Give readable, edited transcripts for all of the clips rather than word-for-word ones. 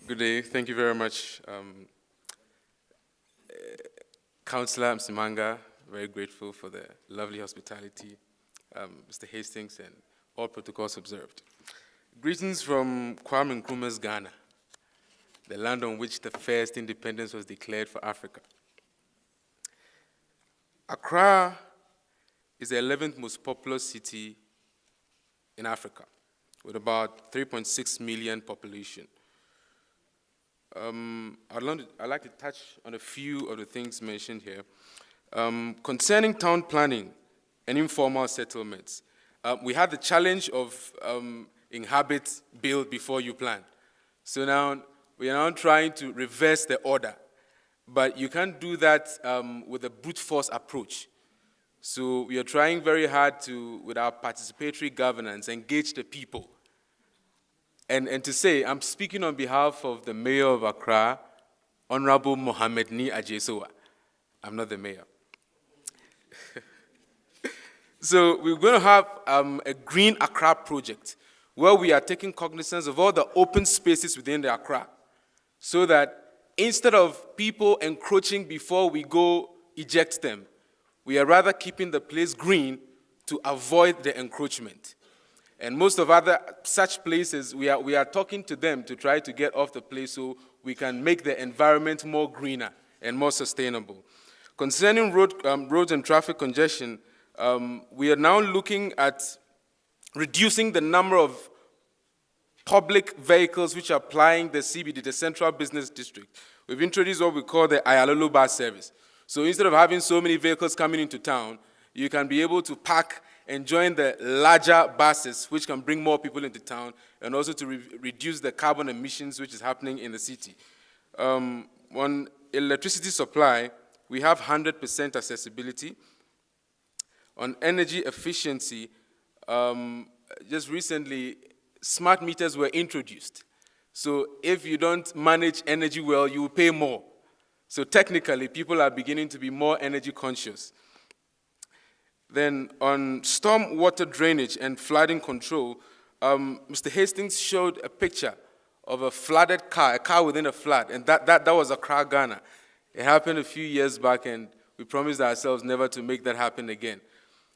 Good day. Thank you very much, Councillor Msimanga. Very grateful for the lovely hospitality, Mr. Hastings, and all protocols observed. Greetings from Kwame Nkrumah's Ghana, the land on which the first independence was declared for Africa. Accra is the 11th most populous city in Africa, with about 3.6 million population. I'd like to touch on a few of the things mentioned here. Concerning town planning and informal settlements, we had the challenge of inhabit, build before you plan. So now we are now trying to reverse the order, but you can't do that with a brute force approach. So we are trying very hard to, with our participatory governance, engage the people. And to say, I'm speaking on behalf of the Mayor of Accra, Honorable Mohamed Ni Ajesowa. I'm not the mayor. So we're going to have a Green Accra project where we are taking cognizance of all the open spaces within the Accra, so that instead of people encroaching before we go eject them, we are rather keeping the place green to avoid the encroachment. And most of other such places, we are talking to them to try to get off the place so we can make the environment more greener and more sustainable. Concerning roads and traffic congestion, we are now looking at reducing the number of public vehicles which are plying the CBD, the Central Business District. We've introduced what we call the Ayalolo bus service. So instead of having so many vehicles coming into town, you can be able to park and join the larger buses, which can bring more people into town, and also to reduce the carbon emissions which is happening in the city. On electricity supply, we have 100% accessibility. On energy efficiency, just recently, smart meters were introduced. So if you don't manage energy well, you will pay more. So technically, people are beginning to be more energy conscious. Then on storm water drainage and flooding control, Mr. Hastings showed a picture of a flooded car, a car within a flood, and that was Accra, Ghana. It happened a few years back, and we promised ourselves never to make that happen again.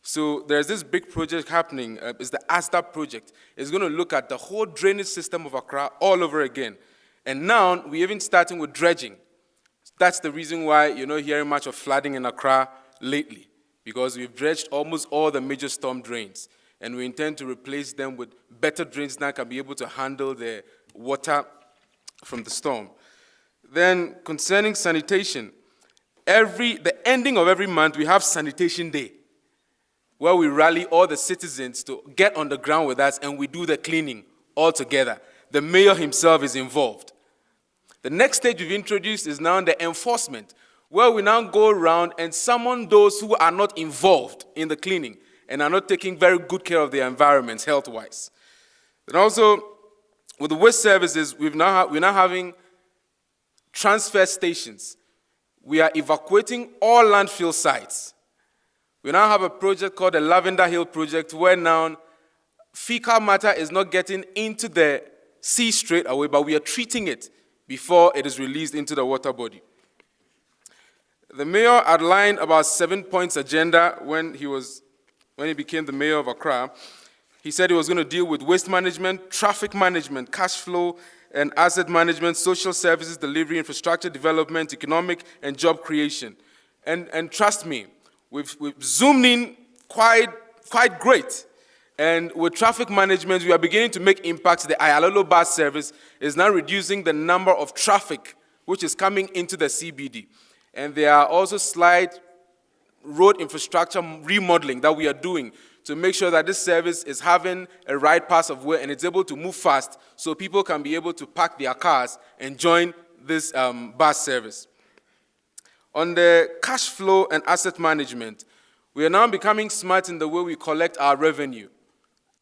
So there's this big project happening. It's the ASDA project. It's going to look at the whole drainage system of Accra all over again. And now we're even starting with dredging. That's the reason why you're not hearing much of flooding in Accra lately, because we've dredged almost all the major storm drains, and we intend to replace them with better drains that can be able to handle the water from the storm. Then concerning sanitation, the ending of every month we have Sanitation Day, where we rally all the citizens to get on the ground with us and we do the cleaning all together. The mayor himself is involved. The next stage we've introduced is now the enforcement, where we now go around and summon those who are not involved in the cleaning and are not taking very good care of their environments health-wise. And also, with the waste services, we're now having transfer stations. We are evacuating all landfill sites. We now have a project called the Lavender Hill Project, where now fecal matter is not getting into the sea straight away, but we are treating it before it is released into the water body. The mayor outlined about 7 points agenda when he became the mayor of Accra. He said he was going to deal with waste management, traffic management, cash flow and asset management, social services delivery, infrastructure development, economic and job creation. And trust me, we've zoomed in quite great. And with traffic management, we are beginning to make impacts. The Ayalolo bus service is now reducing the number of traffic which is coming into the CBD. And there are also slight road infrastructure remodeling that we are doing to make sure that this service is having a right pass of way and it's able to move fast so people can be able to park their cars and join this bus service. On the cash flow and asset management, we are now becoming smart in the way we collect our revenue.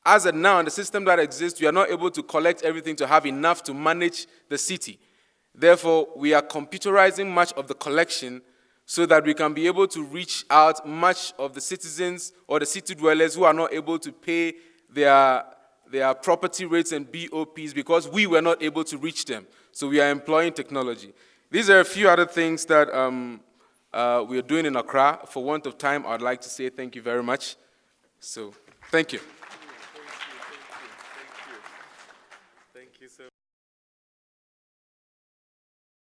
As of now, in the system that exists, we are not able to collect everything to have enough to manage the city. Therefore, we are computerizing much of the collection so that we can be able to reach out much of the citizens or the city dwellers who are not able to pay their their property rates and BOPs because we were not able to reach them. So we are employing technology. These are a few other things that we are doing in Accra. For want of time, I'd like to say thank you very much. So, thank you. Thank you so much.